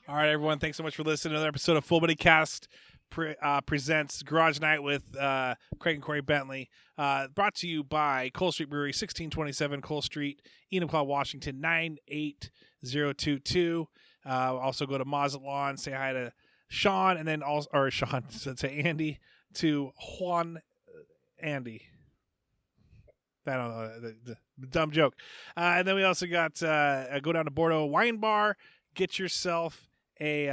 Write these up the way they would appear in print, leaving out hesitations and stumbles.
All right, everyone. Thanks so much for listening to another episode of Full Body Cast presents Garage Night with Craig and Corey Bentley. Brought to you by Cole Street Brewery, 1627 Cole Street, Enumclaw, Washington, 98022. Also go to Mazatlan, say hi to Sean, and then also, or Sean, say Andy, to Juan Andy. I don't know, the dumb joke. And then we also got go down to Bordeaux Wine Bar, get yourself a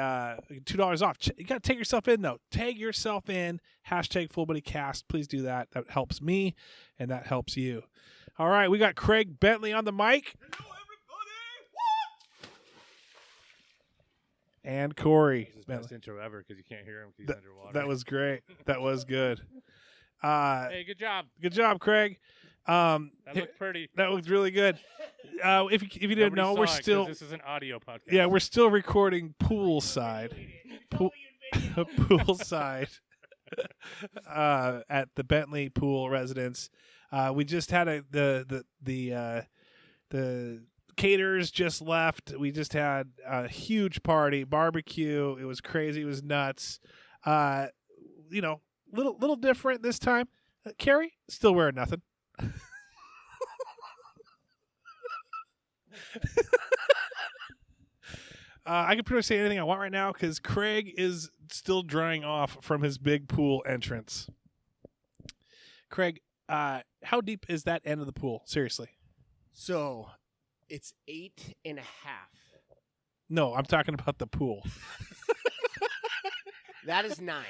$2 off. You got to take yourself in, though. Tag yourself in, hashtag FullBodyCast. Please do that. That helps me, and that helps you. All right, we got Craig Bentley on the mic. Hello, everybody. What? And Corey. This is the best intro ever because you can't hear him because he's underwater. That was great. That was good. Hey, good job. Good job, Craig. That looked pretty. That looked really good. If you didn't Nobody know, saw we're it 'cause still this is an audio podcast. yeah, we're still recording Poolside. Poolside at the Bentley Pool residence. We just had the caterers just left. We just had a huge party, barbecue. It was crazy. It was nuts. Little different this time. Keri still wearing nothing. I can pretty much say anything I want right now because Craig is still drying off from his big pool entrance. Craig, how deep is that end of the pool? Seriously. So, it's 8.5. No, I'm talking about the pool. That is 9.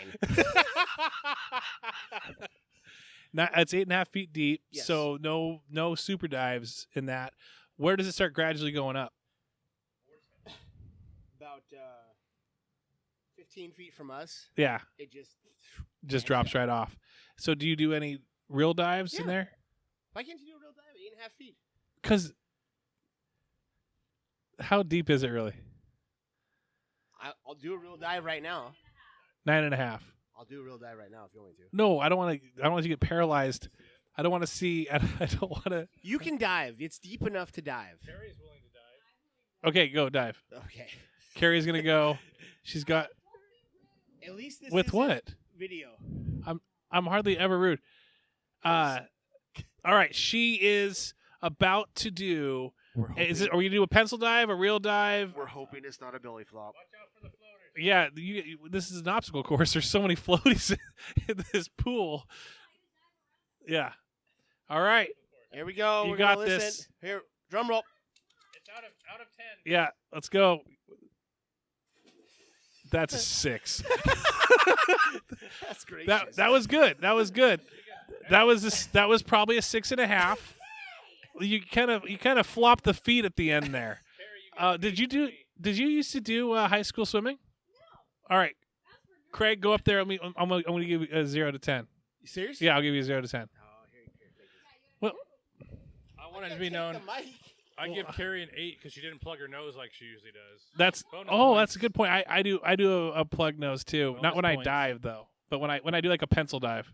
It's 8.5 feet deep, Yes. so no super dives in that. Where does it start gradually going up? About 15 feet from us. Yeah, It just drops right off. So do you do any real dives in Yeah. there? Why can't you do a real dive at 8.5 feet? Because how deep is it really? I'll do a real dive right now. 9.5. I'll do a real dive right now if you want me to. No, I don't want to. I don't want to get paralyzed. I don't want to see. I don't want to. You can dive. It's deep enough to dive. Keri's willing to dive. Okay, go dive. Okay. Keri's gonna go. She's got. At least this With is what? video. I'm hardly ever rude. All right, she is about to do. Are we gonna do a pencil dive, a real dive? We're hoping it's not a belly flop. Watch out for the floaters. Yeah, this is an obstacle course. There's so many floaties in this pool. Yeah. All right. Here we go. You We're got gonna listen. this. Here, drum roll. It's out of 10. Yeah, let's go. That's a 6. That's gracious. That was good. That was good. That was probably a 6.5. You kind of flopped the feet at the end there. Did you used to do high school swimming? No. All right, Craig, go up there. I'm gonna give you a 0 to 10. You serious? Yeah, I'll give you a 0 to 10. Oh, here, take this. Well, I wanted to be known. The mic. I give Keri an 8 because she didn't plug her nose like she usually does. that's Bonus that's points. a good point. I do a plug nose too. Bonus Not when I points. dive though, but when I do like a pencil dive.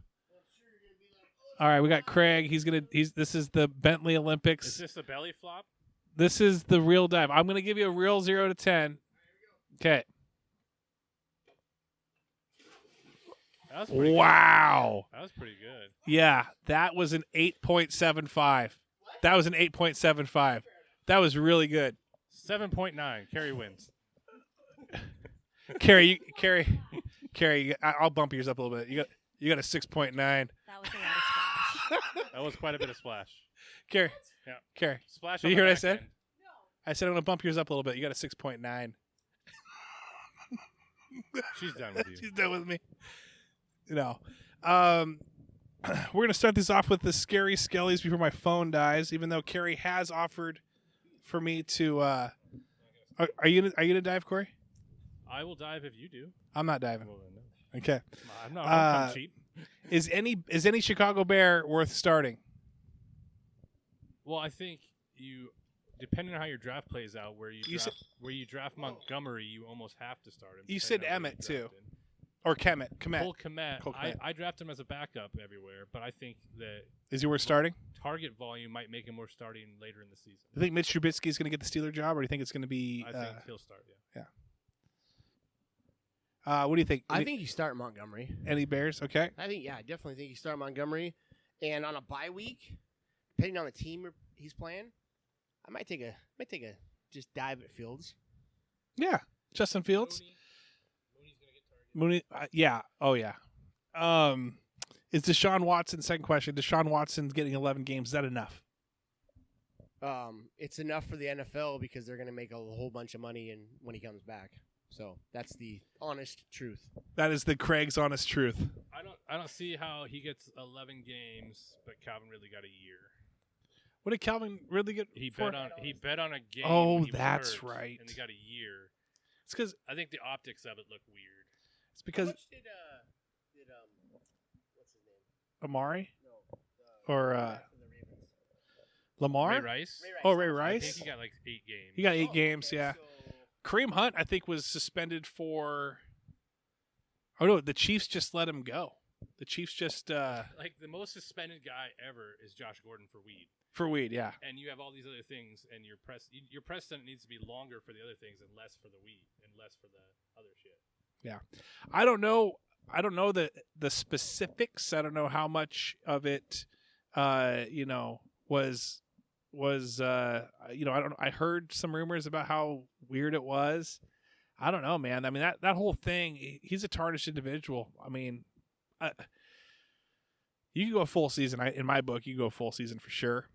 All right, we got Craig. This is the Bentley Olympics. Is this a belly flop? This is the real dive. I'm going to give you a real 0 to 10. Okay. That was pretty Wow. good. That was pretty good. Yeah, that was an 8.75. That was an 8.75. That was really good. 7.9. Keri wins. Keri, I'll bump yours up a little bit. You got a 6.9. That was a lot of splash. That was quite a bit of splash. Keri. Yeah. Keri. Splash. Did on you the hear what I back said? end. I said I'm going to bump yours up a little bit. You got a 6.9. She's done with you. She's done with me. No. We're going to start this off with the Skarrey Skelleys before my phone dies, even though Keri has offered for me to are you gonna dive, Corey? I will dive if you do. I'm not diving. Well, then, no. Okay. I'm not gonna come cheap. Is any Chicago Bear worth starting? Well, I think depending on how your draft plays out, where you draft Montgomery, you almost have to start him. You depending said on where Emmett, you too. drafted. Or Kemet? Cole Kmet. Cole Kmet. I draft him as a backup everywhere, but I think that Is he worth starting? target volume might make him worth starting later in the season. Do you think Mitch Trubisky is going to get the Steeler job, or do you think it's going to be? I think he'll start. Yeah. What do you think? I think you start Montgomery. Any Bears? Okay. I definitely think you start Montgomery. And on a bye week, depending on the team he's playing, I might take a just dive at Fields. Yeah. Justin Fields. Mooney's gonna get targeted. Mooney. Yeah. Oh yeah. Is Deshaun Watson? Second question. Deshaun Watson's getting 11 games. Is that enough? It's enough for the NFL because they're going to make a whole bunch of money when he comes back. So that's the honest truth. That is the Craig's honest truth. I don't see how he gets 11 games, but Calvin Ridley got a year. What did Calvin Ridley get? He bet on a game. Oh, when he was that's hurt, right. And he got a year. It's because I think the optics of it look weird. it's because How much did what's his name? Amari No, or from the Ravens. Lamar. Ray Rice. Oh, Ray I Rice. think he got like 8 games. He got 8 games. Okay, Yeah. so- Kareem Hunt, I think, was suspended for. Oh no, the Chiefs just let him go. The Chiefs just Like the most suspended guy ever is Josh Gordon for weed. for weed. Yeah. And you have all these other things, and your precedent needs to be longer for the other things and less for the weed and less for the other shit. I don't know. I don't know the specifics. I don't know how much of it, was I don't. I heard some rumors about how weird it was. I don't know, man. I mean that whole thing. He's a tarnished individual. I mean, you can go a full season. In my book, you can go a full season for sure.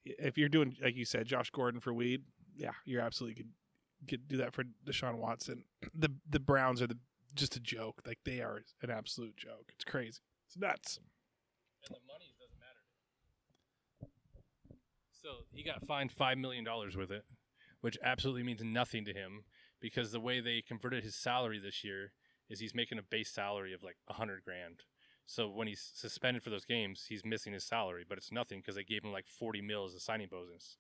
If you're doing, like you said, Josh Gordon for weed, yeah, you're absolutely could do that for Deshaun Watson. The Browns are just a joke. Like they are an absolute joke. It's crazy. It's nuts. And the money doesn't matter. So he got fined $5 million with it, which absolutely means nothing to him because the way they converted his salary this year is he's making a base salary of like $100,000. So when he's suspended for those games, he's missing his salary, but it's nothing because they gave him like 40 mil as a signing bonus.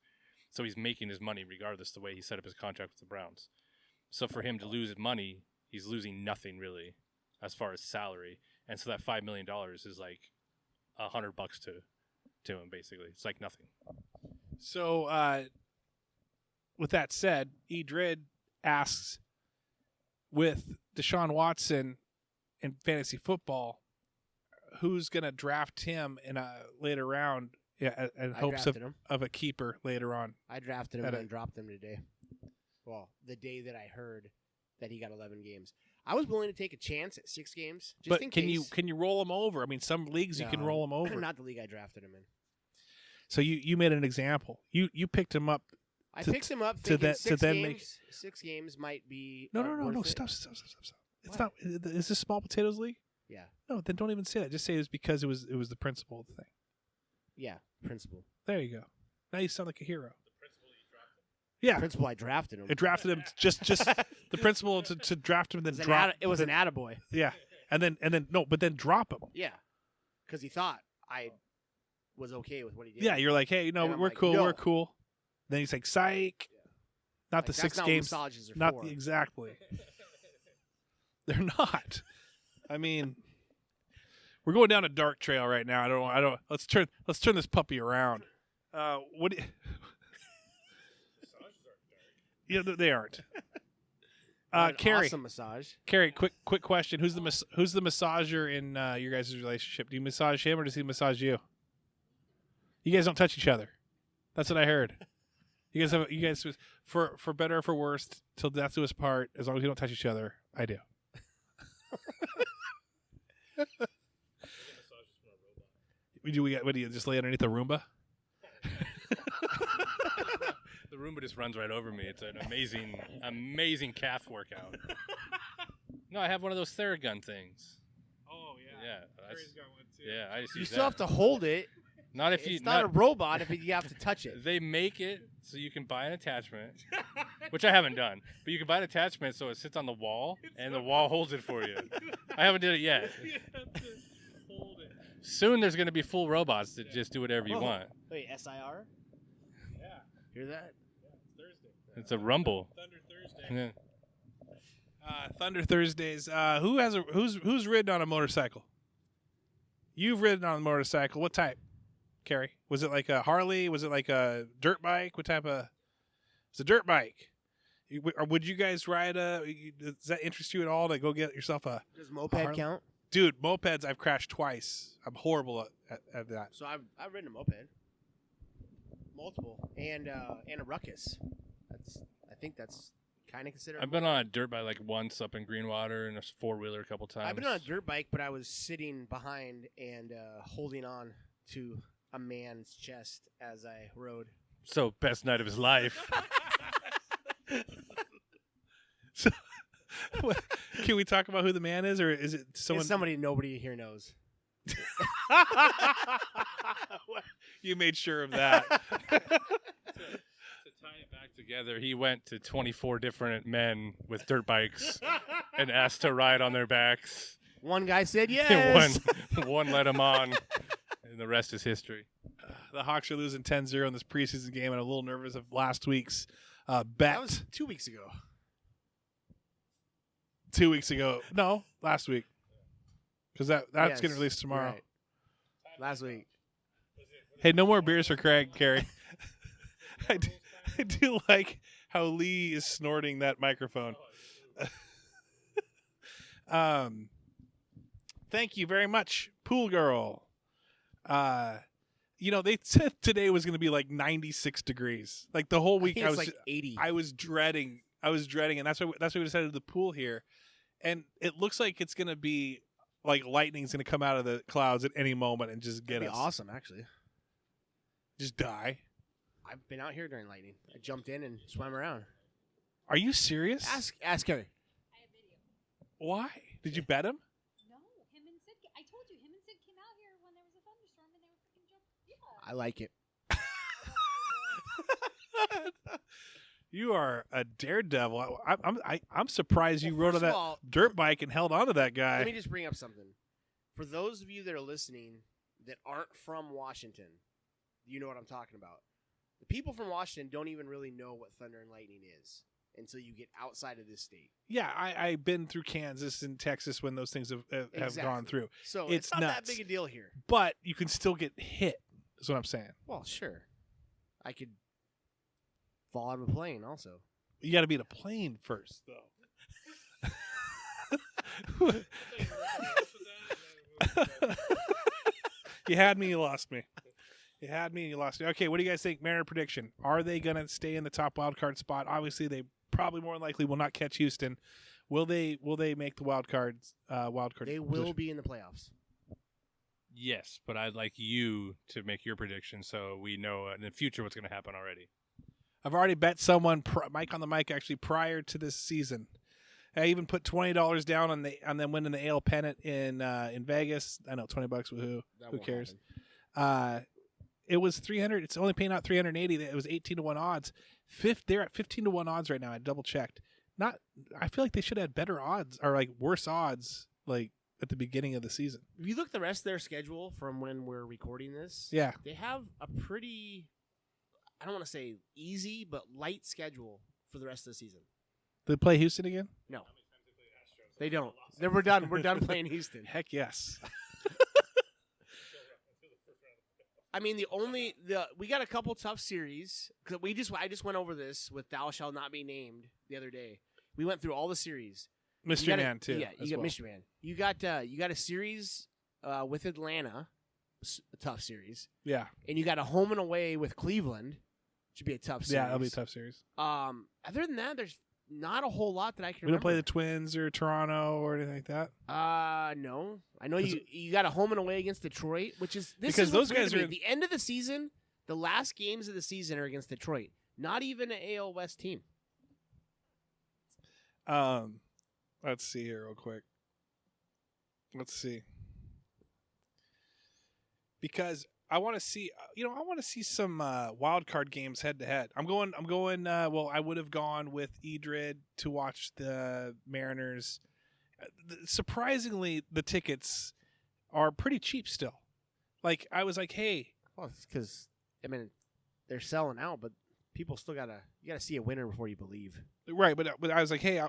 So he's making his money regardless the way he set up his contract with the Browns. So for him to lose his money, he's losing nothing really as far as salary. And so that $5 million is like $100 to him basically. It's like nothing. So, with that said, Edred asks, with Deshaun Watson in fantasy football, who's going to draft him in a later round in hopes drafted him. of a keeper later on? I drafted him At and a- then dropped him today. Well, the day that I heard that he got 11 games. I was willing to take a chance at 6 games. Just But in can case. you roll him over? I mean, some leagues you can No. roll him over. Not the league I drafted him in. So you made an example. You picked him up. I To- picked him up to thinking that- to 6 then games. make- 6 games might be No. worth it. Stop. It's What? not. Is this small potatoes league? Yeah. No, then don't even say that. Just say it was because it was the principle of the thing. Yeah. Principal. There you go. Now you sound like a hero. Yeah, Principal I drafted him. it drafted him just the principle to draft him and then It was drop. it was an attaboy. Yeah, and then but then drop him. Yeah. Because he thought I was okay with what he did. Yeah, you're like, hey, And I'm we're like, cool, no. we're cool. Then he's like, psych. Not Like, the that's 6 not what games. massages are Not for. exactly. They're not. I mean, we're going down a dark trail right now. I don't. Let's turn this puppy around. What? Do you, yeah, they aren't. An Keri, awesome massage. Keri, quick question: Who's the massager in your guys' relationship? Do you massage him or does he massage you? You guys don't touch each other. That's what I heard. You guys for better or for worse, till death do us part. As long as you don't touch each other, I do. What do you just lay underneath the Roomba? The Roomba just runs right over me. It's an amazing calf workout. No, I have one of those Theragun things. Oh Yeah, Keri's got one too. yeah. I just You use still that. have to hold it. Not if you. It's not a robot if you have to touch it. They make it so you can buy an attachment, which I haven't done. But you can buy an attachment so it sits on the wall, and the wall holds it for you. I haven't did it yet. Soon there's going to be full robots that just do whatever you Oh. want. Wait, SIR? Yeah. Hear that? Thursday. It's a rumble. Thunder Thursday. Yeah. Thunder Thursdays. Who's ridden on a motorcycle? You've ridden on a motorcycle. What type, Keri? Was it like a Harley? Was it like a dirt bike? What type of? It's a dirt bike. Would you guys ride does that interest you at all to go get yourself a Does moped Harley? count? Dude, mopeds I've crashed twice. I'm horrible at that. So I've ridden a moped, multiple, and a ruckus. I think that's kind of considered. I've been on a dirt bike like once up in Greenwater and a 4-wheeler a couple times. I've been on a dirt bike, but I was sitting behind and holding on to a man's chest as I rode. So best night of his life. So, can we talk about who the man is, or is it someone? It's somebody nobody here knows. You made sure of that. To tie it back together, he went to 24 different men with dirt bikes and asked to ride on their backs. One guy said And yes. one led him on, and the rest is history. The Hawks are losing 10-0 in this preseason game, and I'm a little nervous of last week's bet. That was 2 weeks ago. 2 weeks ago. No, last week. Because that's Yes, getting released you're tomorrow. right. Last week. Hey, no more beers for Craig, Keri. I do like how Lee is snorting that microphone. Thank you very much, Pool Girl. They said today was going to be like 96 degrees. Like the whole week, I think it's like 80. I was dreading, and that's why we decided to the pool here, and it looks like it's going to be like lightning's going to come out of the clouds at any moment and just get That'd us. be awesome, actually. Just die. I've been out here during lightning. I jumped in and swam around. Are you serious? Ask Keri. I have video. Why? Did you bet him? No, him and Sid. I told you, him and Sid came out here when there was a thunderstorm and they were freaking jumping. Yeah. I like it. You are a daredevil. I'm surprised you rode on First of that all, dirt bike and held on to that guy. let me just bring up something. For those of you that are listening that aren't from Washington, you know what I'm talking about. The people from Washington don't even really know what thunder and lightning is until you get outside of this state. Yeah, I've been through Kansas and Texas when those things have Exactly. gone through. So It's it's not nuts. that big a deal here. But you can still get hit, is what I'm saying. Well, sure. I could fall out of a plane also. You got to be in a plane first, though. You had me, you lost me. You had me, and you lost me. Okay, what do you guys think? Mariner prediction. Are they going to stay in the top wild card spot? Obviously, they probably more than likely will not catch Houston. Will they make the wild card? They will be in the playoffs. Yes, but I'd like you to make your prediction so we know in the future what's going to happen already. I've already bet someone, Mike on the mic, actually prior to this season. I even put $20 down on them winning the AL pennant in Vegas. I know, $20. Woohoo! That Who won't cares? happen. It was 300. It's only paying out 380. It was 18-1 odds. They're at 15-1 odds right now. I double checked. I feel like they should have had better odds or like worse odds like at the beginning of the season. If you look at the rest of their schedule from when we're recording this, Yeah. they have a pretty, I don't want to say easy, but light schedule for the rest of the season. They play Houston again? No. They don't. We're done. We're done playing Houston. Heck yes. I mean, we got a couple tough series because I just went over this with Thou Shall Not Be Named the other day. We went through all the series. Mystery Man too. Yeah, as you got well. Mystery Man. You got a series with Atlanta, a tough series, Yeah. and you got a home and away with Cleveland. Should be a tough series. Yeah, that'll be a tough series. Other than that, there's not a whole lot that I can We don't play the remember. Twins or Toronto or anything like that. No. I know you got a home and away against Detroit, which is this Because is those what's weird guys to me. are At the end of the season. The last games of the season are against Detroit. Not even an AL West team. Let's see here real quick. Let's see. Because I want to see, some wild card games head to head. I'm going. Well, I would have gone with Edred to watch the Mariners. Surprisingly, the tickets are pretty cheap still. Like I was like, hey. Well, it's because they're selling out, but people still gotta see a winner before you believe. Right, but I was like, hey,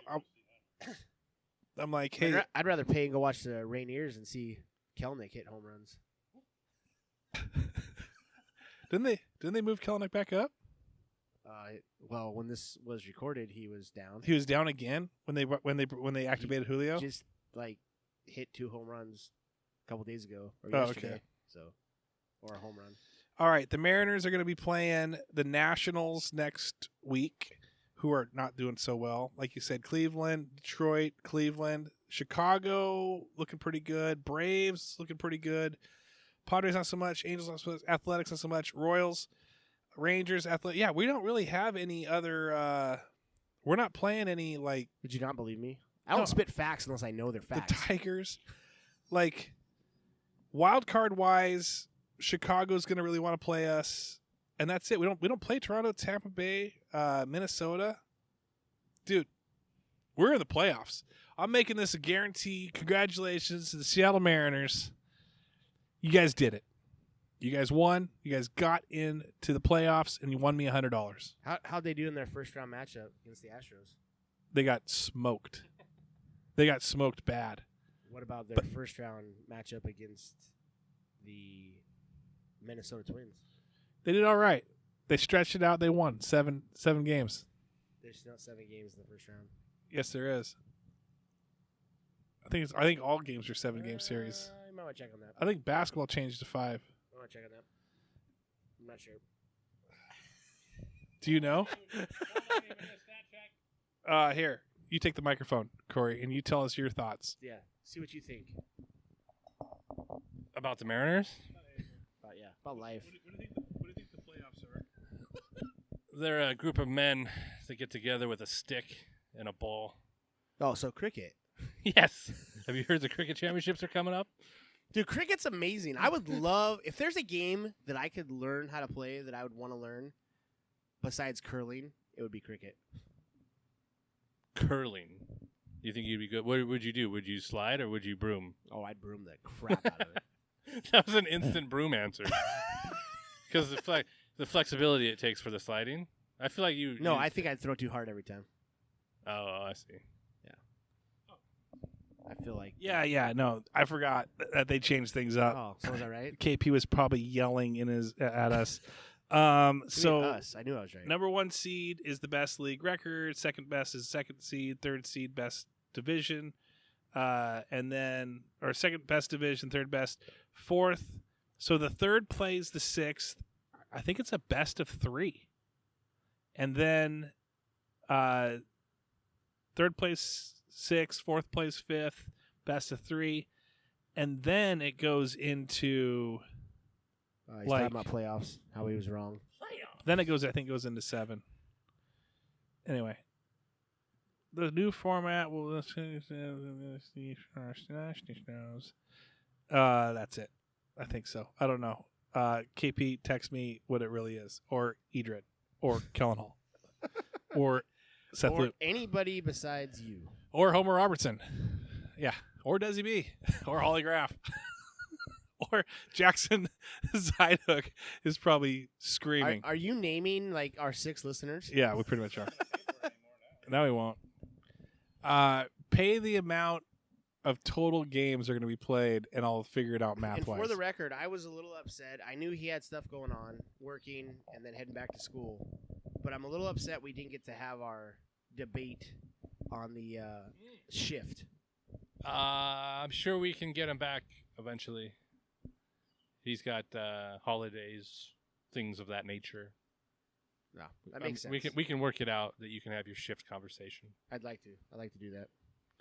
I'm like, hey, I'd rather pay and go watch the Rainiers and see Kelnick hit home runs. didn't they move Kelenic back up? Well, when this was recorded, he was down. He was down again when they activated Julio. Just like hit 2 home runs a couple days ago or Oh, yesterday. okay. So, or a home run. All right, the Mariners are going to be playing the Nationals next week, who are not doing so well. Like you said, Cleveland, Detroit, Cleveland, Chicago looking pretty good. Braves looking pretty good. Padres not so much. Angels not so much. Athletics not so much. Royals, Rangers, Athletic. Yeah, we don't really have any other. We're not playing any like Did you not believe me? I don't spit facts unless I know they're the facts. Tigers. Like wild card wise, Chicago's going to really want to play us, and that's it. We don't play Toronto, Tampa Bay, Minnesota. Dude, we're in the playoffs. I'm making this a guarantee. Congratulations to the Seattle Mariners. You guys did it. You guys won. You guys got into the playoffs, and you won me $100. How'd they do in their first round matchup against the Astros? They got smoked. They got smoked bad. What about their first round matchup against the Minnesota Twins? They did all right. They stretched it out. They won seven games. There's not 7 games in the first round. Yes, there is. I think all games are 7-game series. You might want to check on that. I think basketball changed to 5. I want to check on that. I'm not sure. Do you know? Here, you take the microphone, Corey, and you tell us your thoughts. Yeah. See what you think. About the Mariners? About life. What do you think the playoffs are? They're a group of men that get together with a stick and a ball. Oh, so cricket. Yes. Have you heard the cricket championships are coming up? Dude, cricket's amazing. I would love, if there's a game that I could learn how to play that I would want to learn, besides curling, it would be cricket. Curling. You think you'd be good? What would you do? Would you slide or would you broom? Oh, I'd broom the crap out of it. That was an instant broom answer. Because the flexibility it takes for the sliding. I feel like you... No, I think I'd throw too hard every time. Oh, I see. I feel like... Yeah, no, I forgot that they changed things up. Oh, so was I right? KP was probably yelling at us. So us. I knew I was right. number 1 seed is the best league record. Second best is second seed. Third seed best division. And then or second best division. Third best. Fourth. So the third plays the 6th. I think it's a best of 3. And then third place 6th, fourth place 5th, best of 3, and then it goes into He's talking about playoffs. How he was wrong. then it goes. I think goes into 7. Anyway, the new format will. That's it. I think so. I don't know. KP, text me what it really is, or Edred, or Kellen Hall, or Seth Or Luke, anybody besides you. or Homer Robertson. Yeah, or Desi B, or Holly Graff, or Jackson Zydhook is probably screaming. Are you naming like our 6 listeners? Yeah, we pretty much are. No, we won't. Pay the amount of total games are going to be played, and I'll figure it out math-wise. And for the record, I was a little upset. I knew he had stuff going on, working, and then heading back to school. But I'm a little upset we didn't get to have our debate on the shift. I'm sure we can get him back eventually. He's got holidays, things of that nature. No, that makes sense. We can work it out that you can have your shift conversation. I'd like to do that.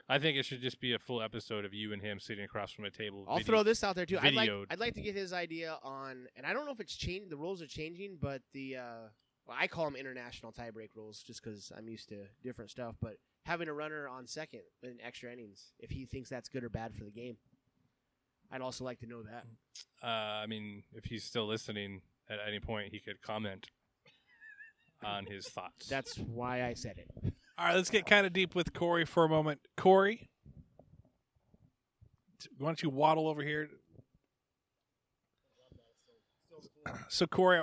I think it should just be a full episode of you and him sitting across from a table. I'll throw this out there too. Videoed. I'd like to get his idea on, and I don't know if it's changed. The rules are changing, but well, I call them international tiebreak rules just because I'm used to different stuff. But having a runner on second in extra innings, if he thinks that's good or bad for the game, I'd also like to know that. I mean, if he's still listening at any point, he could comment on his thoughts. That's why I said it. All right, let's get kind of deep with Corey for a moment. Corey, why don't you waddle over here? So, Corey,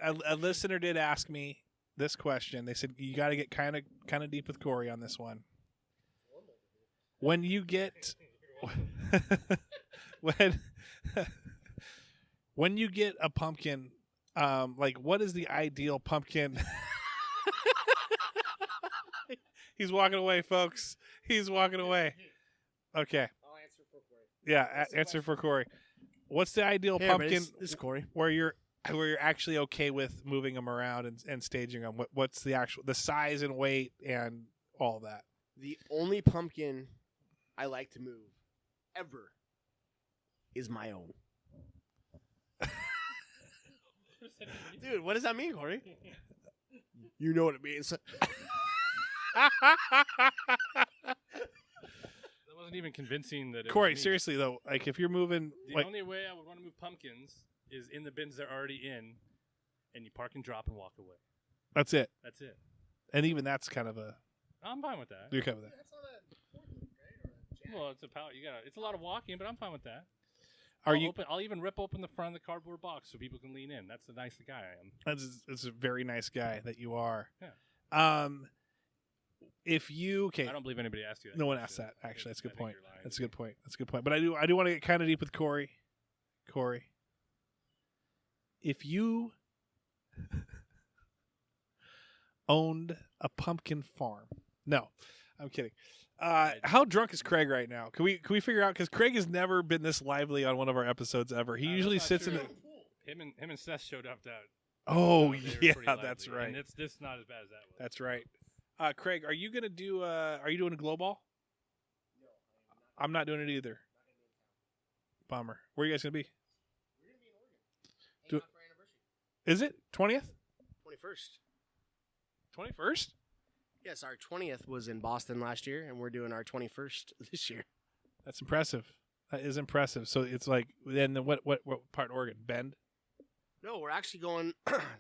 a listener did ask me this question. They said you got to get kind of deep with Corey on this one. When you get when you get a pumpkin Like, what is the ideal pumpkin? He's walking away, folks. He's walking away. Okay. I'll answer for Corey. Yeah, What's the answer for question? Corey. What's the ideal Hey, pumpkin everybody, this is Corey. where you're actually okay with moving them around and staging them? What's the size and weight and all that? The only pumpkin I like to move ever is my own. Dude, what does that mean, Corey? You know what it means. That wasn't even convincing that it Corey, was me. seriously though, like if you're moving, The like only way I would want to move pumpkins is in the bins they're already in, and you park and drop and walk away. that's it. That's it. And even that's kind of a I'm fine with that. you're okay with that. That's not a forklift, right? Or a jack. Well, it's a power. It's a lot of walking, but I'm fine with that. I'll even rip open the front of the cardboard box so people can lean in. That's the nice guy I am. That's a very nice guy that you are. Yeah. If you I don't believe anybody asked you that. no one question. asked that. Actually, that's a I good think point. you're lying. That's a good point. That's a good point. But I do want to get kind of deep with Corey. Corey, if you owned a pumpkin farm, no, I'm kidding. How drunk is Craig right now? Can we figure out? Because Craig has never been this lively on one of our episodes ever. He That's usually not sits in true. the. Him and Seth showed up that. Oh they were yeah, pretty lively, that's right. And it's just not as bad as that was. That's right. Craig, are you gonna do? Are you doing a glow ball? No, I'm not doing it either. Bummer. Where are you guys gonna be? we're going to be in Oregon. Do- Hang out for our anniversary. Is it 20th? 21st. 21st? Yes, our 20th was in Boston last year, and we're doing our 21st this year. That's impressive. That is impressive. So it's like then what part of Oregon? Bend? No, we're actually going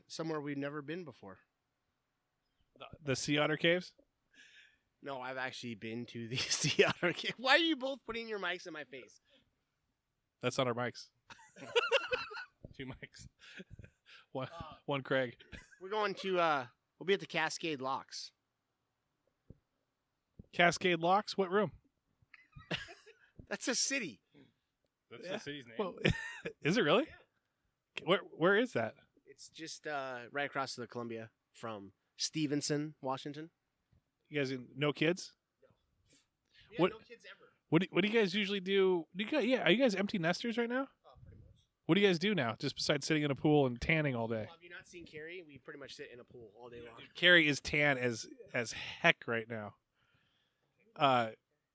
somewhere we've never been before. The Sea Otter Caves? No, I've actually been to the Sea Otter Cave. Why are you both putting your mics in my face? That's on our mics. 2 mics. One Craig. We're going to, we'll be at the Cascade Locks. Cascade Locks? What room? That's a city. That's Yeah. the city's name. Well, is it really? Where is that? It's just right across the Columbia from Stevenson, Washington. You guys no kids? Yeah, What- no kids ever. What do you guys usually do? Are you guys empty nesters right now? Oh, pretty much. What do you guys do now? Just besides sitting in a pool and tanning all day? Well, have you not seen Keri? We pretty much sit in a pool all day long. Keri is tan as heck right now.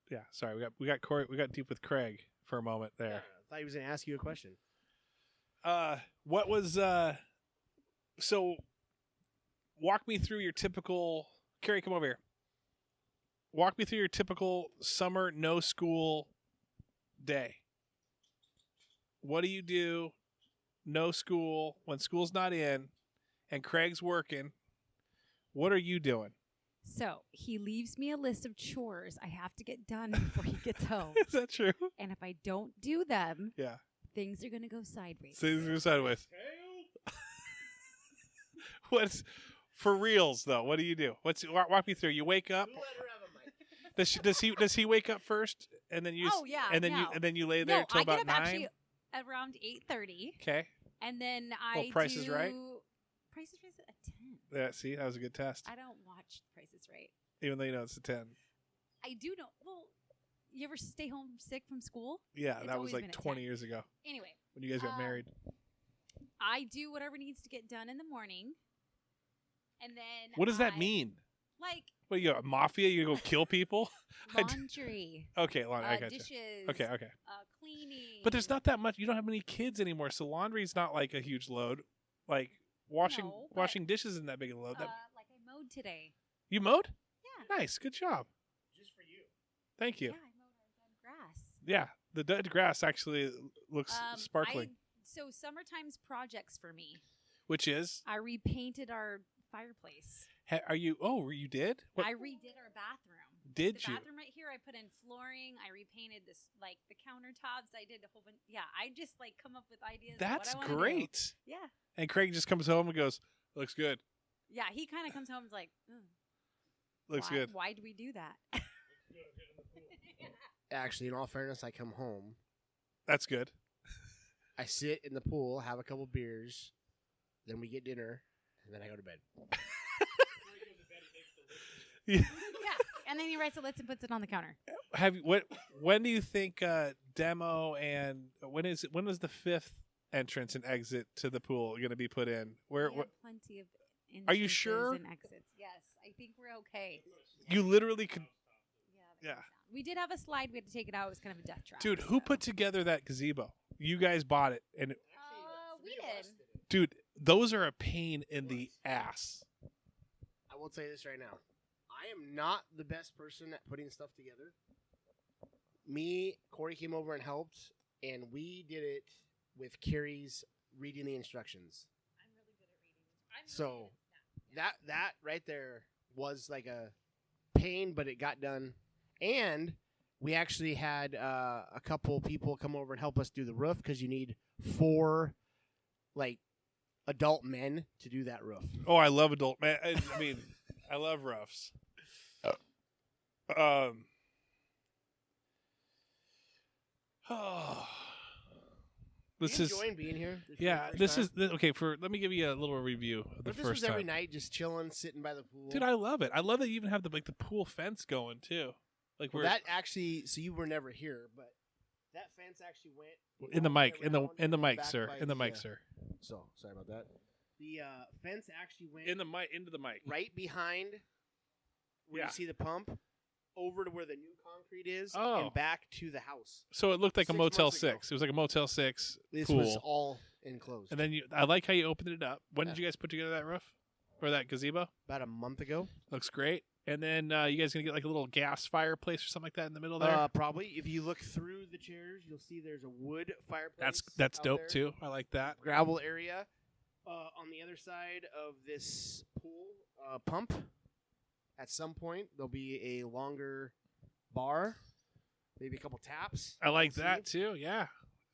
Yeah, sorry, we got Corey, we got deep with Craig for a moment Yeah, there. I thought he was going to ask you a question. What was so walk me through your typical Keri, come over here. Walk me through your typical summer no school day. What do you do? No school, when school's not in and Craig's working. What are you doing? So he leaves me a list of chores I have to get done before he gets home. Is that true? And if I don't do them, Yeah. things are going to go sideways. Things are sideways. What's for reals though? What do you do? Walk me through? You wake up. You let her have a mic. Does he wake up first and then you? Oh, yeah, And then no. you lay there No, till I get about up 9. actually around 8:30, Okay. and then Well, I Price do is Right? Price is Right at 10. Yeah. See, that was a good test. I don't watch Price is Right. Even though you know it's a 10. I do know. Well, you ever stay home sick from school? Yeah, It's that was always like been a 20 10. years ago Anyway, when you guys got married. I do whatever needs to get done in the morning, and then What does that mean? Like What you a mafia? You go kill people? I d- laundry, Okay, laundry. I got you. dishes, Okay. cleaning. But there's not that much. You don't have many kids anymore, so laundry's not like a huge load. Like washing No, but, washing dishes isn't that big a load. like I mowed today. You mowed? Yeah. Nice, good job. Just for you. Thank you. Yeah, I mowed our dead grass. Yeah, the dead grass actually looks sparkling. So summertime's projects for me. Which is, I repainted our fireplace. are you? Oh, you did? What I redid our bathroom. did The you? bathroom right here, I put in flooring. I repainted this, like the countertops. I did a whole bunch. Yeah, I just like come up with ideas. That's of what I wanna great. Do. Yeah, And Craig just comes home and goes, "Looks good. yeah. He kind of comes home and is like, Looks why, good." Why do we do that? Actually, in all fairness, I come home. That's good. I sit in the pool, have a couple beers, then we get dinner, and then I go to bed. Yeah, and then he writes a list and puts it on the counter. When do you think demo and when is the 5th entrance and exit to the pool going to be put in? We have plenty of Are you sure? and exits. Yes, I think we're okay. You literally could. Yeah. We did have a slide. We had to take it out. It was kind of a death trap. Dude, who put together that gazebo? You guys bought it, and we did. dude, those are a pain in the ass. I will say this right now. I am not the best person at putting stuff together. Corey came over and helped, and we did it with Keri's reading the instructions. I'm really good at reading. That right there was like a pain, but it got done. And we actually had a couple people come over and help us do the roof because you need 4 like adult men to do that roof. Oh, I love adult man. I mean, I love roofs. This is enjoying being here. This is okay. Let me give you a little review of the If this first was every time. night, just chilling, sitting by the pool. Dude, I love it. I love that you even have the pool fence going too. Like well, that actually, so you were never here, but that fence actually went in the mic, in the mic, back sir, by in the mic, the, sir. So sorry about that. The fence actually went Into the mic, right behind where Yeah. you see the pump, over to where the new concrete is, Oh. and back to the house. So it looked like a 6 Motel months ago. 6. It was like a Motel 6 This pool. was all enclosed. And then I like how you opened it up. When did you guys put together that roof or that gazebo? About a month ago. Looks great. And then you guys gonna get like a little gas fireplace or something like that in the middle there. Probably. If you look through the chairs, you'll see there's a wood fireplace. That's out dope there. too. I like that. Gravel area. On the other side of this pool pump, at some point there'll be a longer bar, maybe a couple taps. I like We'll that see. too. Yeah.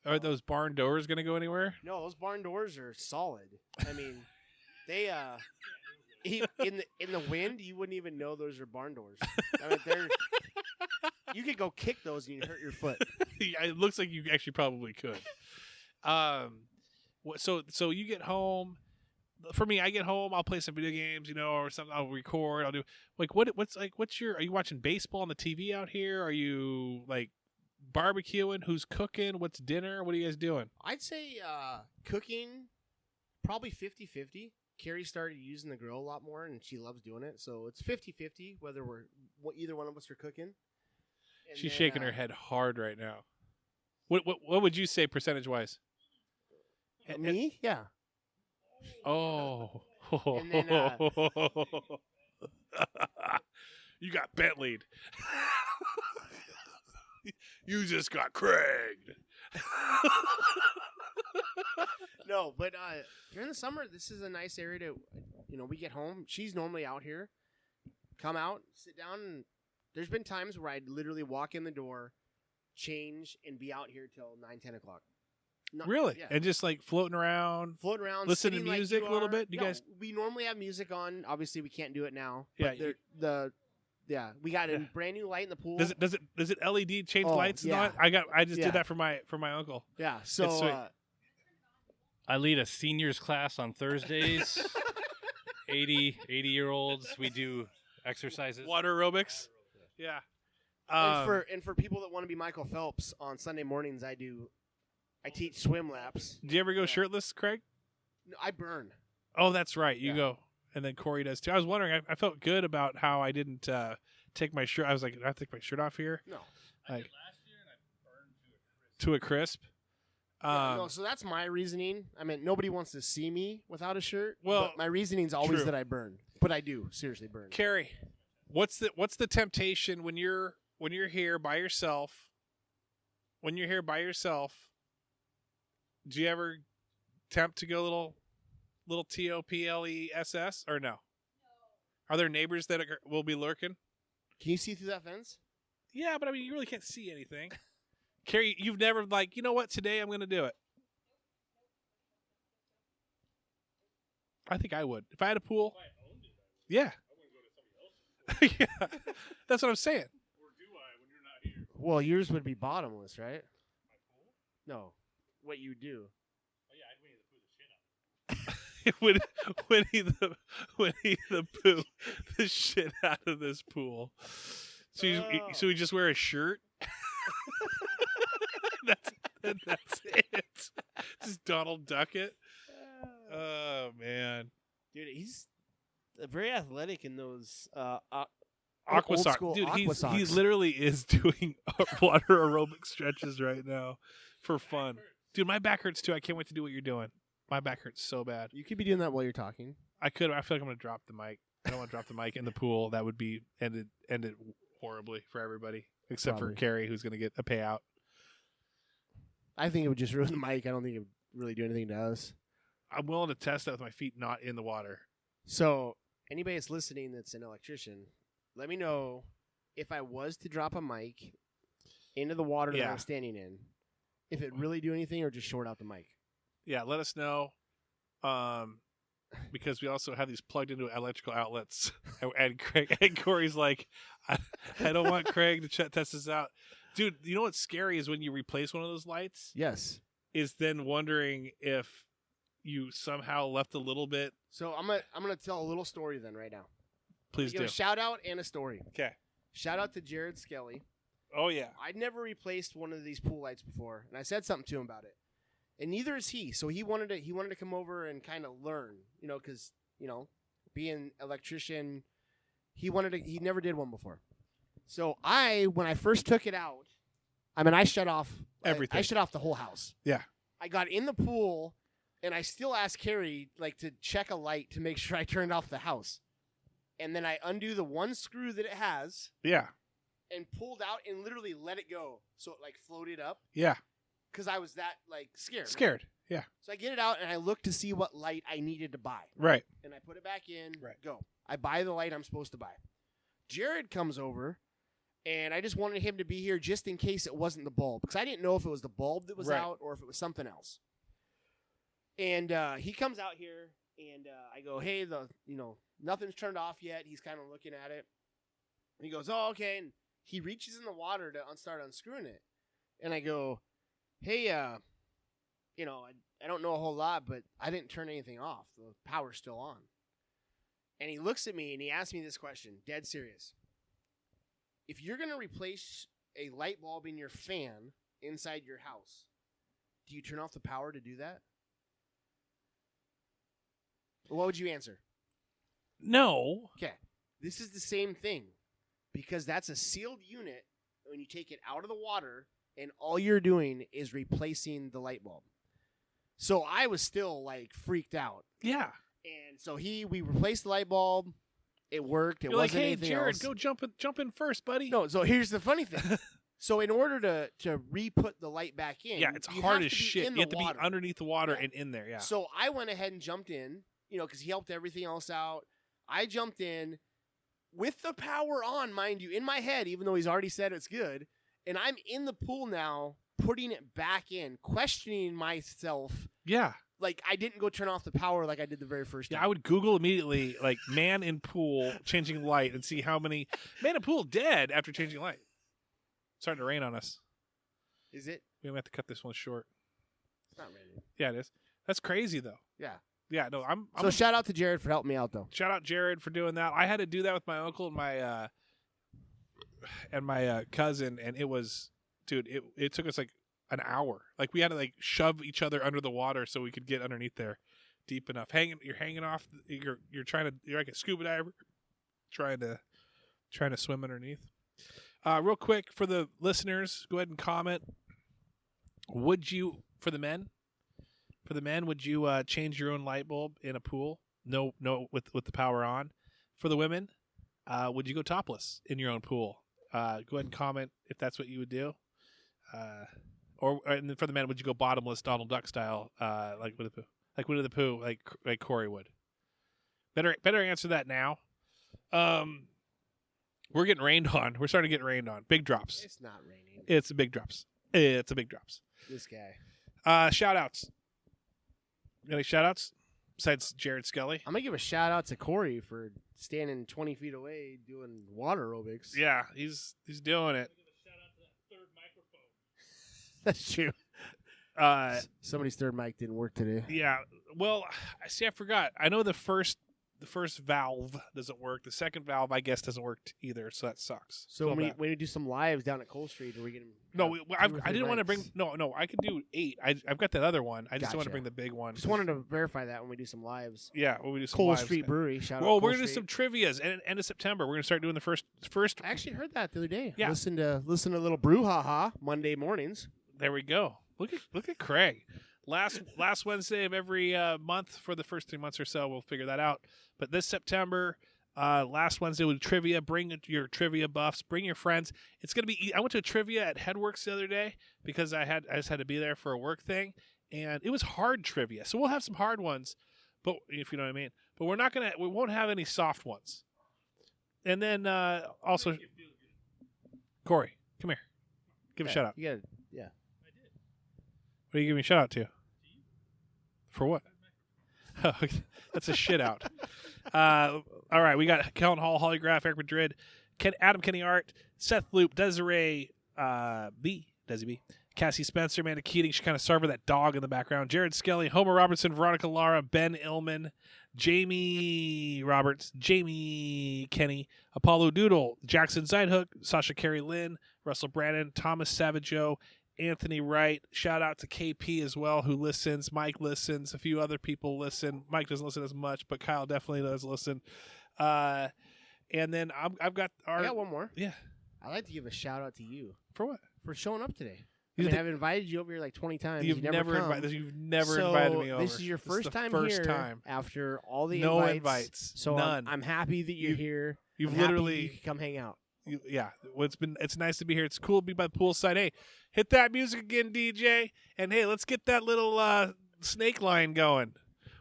Are those barn doors gonna go anywhere? No, those barn doors are solid. I mean, they in the wind, you wouldn't even know those are barn doors. I mean, you could go kick those and you'd hurt your foot. Yeah, it looks like you actually probably could. So you get home. For me, I get home. I'll play some video games, or something. I'll record. I'll do like are you watching baseball on the TV out here? Are you like barbecuing? Who's cooking? What's dinner? What are you guys doing? I'd say cooking probably 50-50. Keri started using the grill a lot more, and she loves doing it. So it's 50-50 whether either one of us are cooking. And She's then, shaking her head hard right now. What would you say percentage wise? Me? Yeah. Oh. And then, you got Bentley'd. You just got Craig'd. No, but during the summer, this is a nice area to, we get home. She's normally out here. Come out, sit down, and there's been times where I'd literally walk in the door, change, and be out here till 9, 10 o'clock. Really? Yeah. And just like floating around, listen to sitting like music you a little are. bit? You No, guys? we normally have music on. Obviously, we can't do it now. Yeah, But we got a brand new light in the pool. Does it LED change Oh, lights? yeah. I just Yeah. did that for my uncle. Yeah. It's sweet. So I lead a seniors class on Thursdays. 80-year-olds. We do exercises. Water aerobics. Yeah. and for people that want to be Michael Phelps, on Sunday mornings I teach swim laps. Do you ever go shirtless, Craig? No, I burn. Oh, that's right. You Yeah. go, and then Corey does too. I was wondering. I felt good about how I didn't take my shirt. I was like, I have to take my shirt off here. No. I Like, did last year and I burned to a crisp. to a crisp. No, so that's my reasoning. I mean, nobody wants to see me without a shirt. Well, but my reasoning's always true. that I burn. But I do seriously burn. Keri, what's the temptation when you're here by yourself? When you're here by yourself, do you ever tempt to go little TOPLESS or no? Are there neighbors that will be lurking? Can you see through that fence? Yeah, but I mean, you really can't see anything. Keri, you've never you know what? Today I'm going to do it. I think I would. If I had a pool. If I owned it, I would. Yeah. I wouldn't go to somebody else's. Yeah. That's what I'm saying. Or do I when you're not here? Well, yours would be bottomless, right? My pool? No. What you do. Oh, yeah, I'd need to put the shit up. Winnie the Pooh the shit out of this pool. So we just wear a shirt. that's it. Just Donald Duck it. Oh man, dude, he's very athletic in those aqua old sock. school Dude, aqua he socks. literally is doing water aerobic stretches right now for fun. Dude, my back hurts too. I can't wait to do what you're doing. My back hurts so bad. You could be doing that while you're talking. I feel like I'm gonna drop the mic. I don't want to drop the mic in the pool. That would be ended horribly for everybody, except Probably. for Keri, who's gonna get a payout. I think it would just ruin the mic. I don't think it would really do anything to us. I'm willing to test that with my feet not in the water. So, anybody that's listening that's an electrician, let me know if I was to drop a mic into the water that Yeah. I'm standing in, if it really do anything or just short out the mic. Yeah, let us know. Because we also have these plugged into electrical outlets, and Corey's like, I don't want Craig to test this out, dude. You know what's scary is when you replace one of those lights. Yes. Is then wondering if you somehow left a little bit. So I'm gonna tell a little story then right now. Please Give do. a shout out and a story. Okay. Shout out to Jared Skelly. Oh yeah. I'd never replaced one of these pool lights before, and I said something to him about it, and neither is he. So he wanted to come over and kind of learn, because being electrician, he never did one before. So when I first took it out, I shut off Everything. I shut off the whole house. Yeah. I got in the pool, and I still asked Keri to check a light to make sure I turned off the house, and then I undo the one screw that it has. Yeah. And pulled out and literally let it go, so it floated up. Yeah. Because I was that scared. Scared. Yeah. So I get it out and I look to see what light I needed to buy. Right. And I put it back in. Right. Go. I buy the light I'm supposed to buy. Jared comes over, and I just wanted him to be here just in case it wasn't the bulb, because I didn't know if it was the bulb that was Right. out or if it was something else. And he comes out here, and I go, "Hey, nothing's turned off yet." He's kind of looking at it. And he goes, "Oh, okay." And he reaches in the water to start unscrewing it. And I go, "Hey, I don't know a whole lot, but I didn't turn anything off. The power's still on." And he looks at me and he asks me this question, dead serious. If you're going to replace a light bulb in your fan inside your house, do you turn off the power to do that? What would you answer? No. Okay. This is the same thing, because that's a sealed unit when you take it out of the water and all you're doing is replacing the light bulb. So I was still freaked out. Yeah. And so we replaced the light bulb. It worked. It You're wasn't like, hey, anything Jared, else. go jump in first, buddy. No, so here's the funny thing. So in order to re-put the light back in, Yeah, it's you hard have as to be shit. in You have the to water. be underneath the water Yeah. and in there. Yeah. So I went ahead and jumped in, because he helped everything else out. I jumped in with the power on, mind you, in my head, even though he's already said it's good. And I'm in the pool now, putting it back in, questioning myself. Yeah. I didn't go turn off the power like I did the very first time. Yeah, I would Google immediately, man in pool changing light and see how many man in pool dead after changing light. It's starting to rain on us. Is it? We might have to cut this one short. It's not raining. Yeah, it is. That's crazy though. Yeah. Yeah, no, I'm So shout out to Jared for helping me out, though. shout out Jared for doing that. I had to do that with my uncle and my cousin, and it was, dude, it took us an hour. We had to shove each other under the water so we could get underneath there deep enough. You're hanging off. You're like a scuba diver trying to swim underneath. Real quick for the listeners, go ahead and comment. Would you, for the men, would you change your own light bulb in a pool? No, with the power on. For the women, would you go topless in your own pool? Go ahead and comment if that's what you would do. And then for the men, would you go bottomless Donald Duck style, like Winnie the Pooh, like Corey would? Better answer that now. We're getting rained on. We're starting to get rained on. Big drops. It's not raining. It's a big drops. It's a big drops. This guy. Shout outs. Any shout outs besides Jared Skelly? I'm going to give a shout out to Corey for standing 20 feet away doing water aerobics. Yeah, he's doing it. That's true. Somebody's third mic didn't work today. Yeah. Well, see, I forgot. I know the first valve doesn't work. The second valve, I guess, doesn't work either. So that sucks. So when we do some lives down at Cole Street, are we going to? No, I didn't want to bring. No, I could do 8. I've got that other one. I just don't want to bring the big one. Just wanted to verify that when we do some lives. Yeah, when we do some Cole lives. Street Brewery. Shout out. Well, Cole we're gonna do Street. some trivias, and end of September we're gonna start doing the first. I actually heard that the other day. Yeah. Listen to a little brouhaha Monday mornings. There we go. Look at Craig. Last Wednesday of every month for the first 3 months or so. We'll figure that out. But this September, last Wednesday with trivia. Bring your trivia buffs. Bring your friends. It's gonna be. I went to a trivia at Headworks the other day because I just had to be there for a work thing, and it was hard trivia. So we'll have some hard ones, but if you know what I mean. But we won't have any soft ones. And then also, Corey, come here. Give a shout out. You got yeah. What are you giving a shout out to? For what? That's a shit out. All right, we got Kellen Hall, Hollygraph, Eric Madrid, Adam Kenny Art, Seth Loop, Desiree Desi B, Cassie Spencer, Amanda Keating, she kind of served that dog in the background, Jared Skelly, Homer Robertson, Veronica Lara, Ben Illman, Jamie Roberts, Jamie Kenny, Apollo Doodle, Jackson Zeidhook, Sasha Carey Lynn, Russell Brandon, Thomas Savageau, Anthony Wright. Shout out to KP as well, who listens. Mike listens. A few other people listen. Mike doesn't listen as much, but Kyle definitely does listen. And then I got one more. Yeah. I'd like to give a shout out to you. For what? For showing up today. You I've invited you over here like 20 times. You've never invited me over. This is your first time first here time. after all the No invites. invites. So None. I'm happy that you're here. You've I'm happy literally you can come hang out. Yeah, well, it's nice to be here. It's cool to be by the poolside. Hey, hit that music again, DJ, and hey, let's get that little snake line going,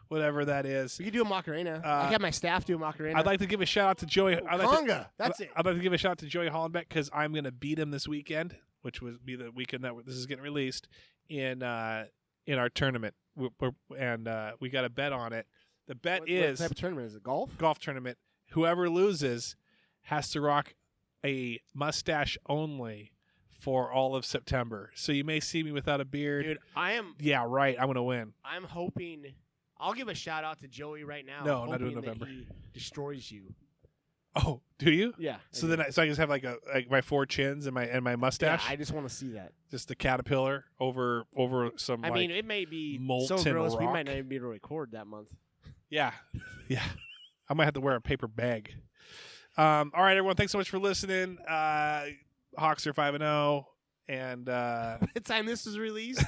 whatever that is. We could do a Macarena. I have my staff do a Macarena. I'd like to give a shout out to Joey. Conga. That's it. I'd like to give a shout out to Joey Hollenbeck because I'm going to beat him this weekend, which would be the weekend that this is getting released in our tournament, and we got a bet on it. The bet is what type of tournament is it? Golf tournament. Whoever loses has to rock a mustache only for all of September. So you may see me without a beard. Dude, Yeah, right. I'm going to win. I'm hoping. I'll give a shout out to Joey right now. No, I'm not doing November. That he destroys you. Oh, do you? Yeah. So I just have like my 4 chins and my mustache. Yeah, I just want to see that. Just the caterpillar over some. I mean, it may be molten so gross. rock. We might not even be able to record that month. Yeah. I might have to wear a paper bag. All right, everyone. Thanks so much for listening. Hawks are 5-0, and By the time this is released,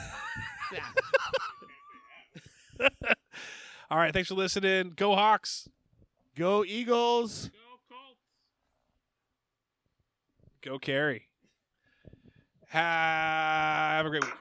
all right. Thanks for listening. Go Hawks. Go Eagles. Go Colts. Go Keri. Have a great week.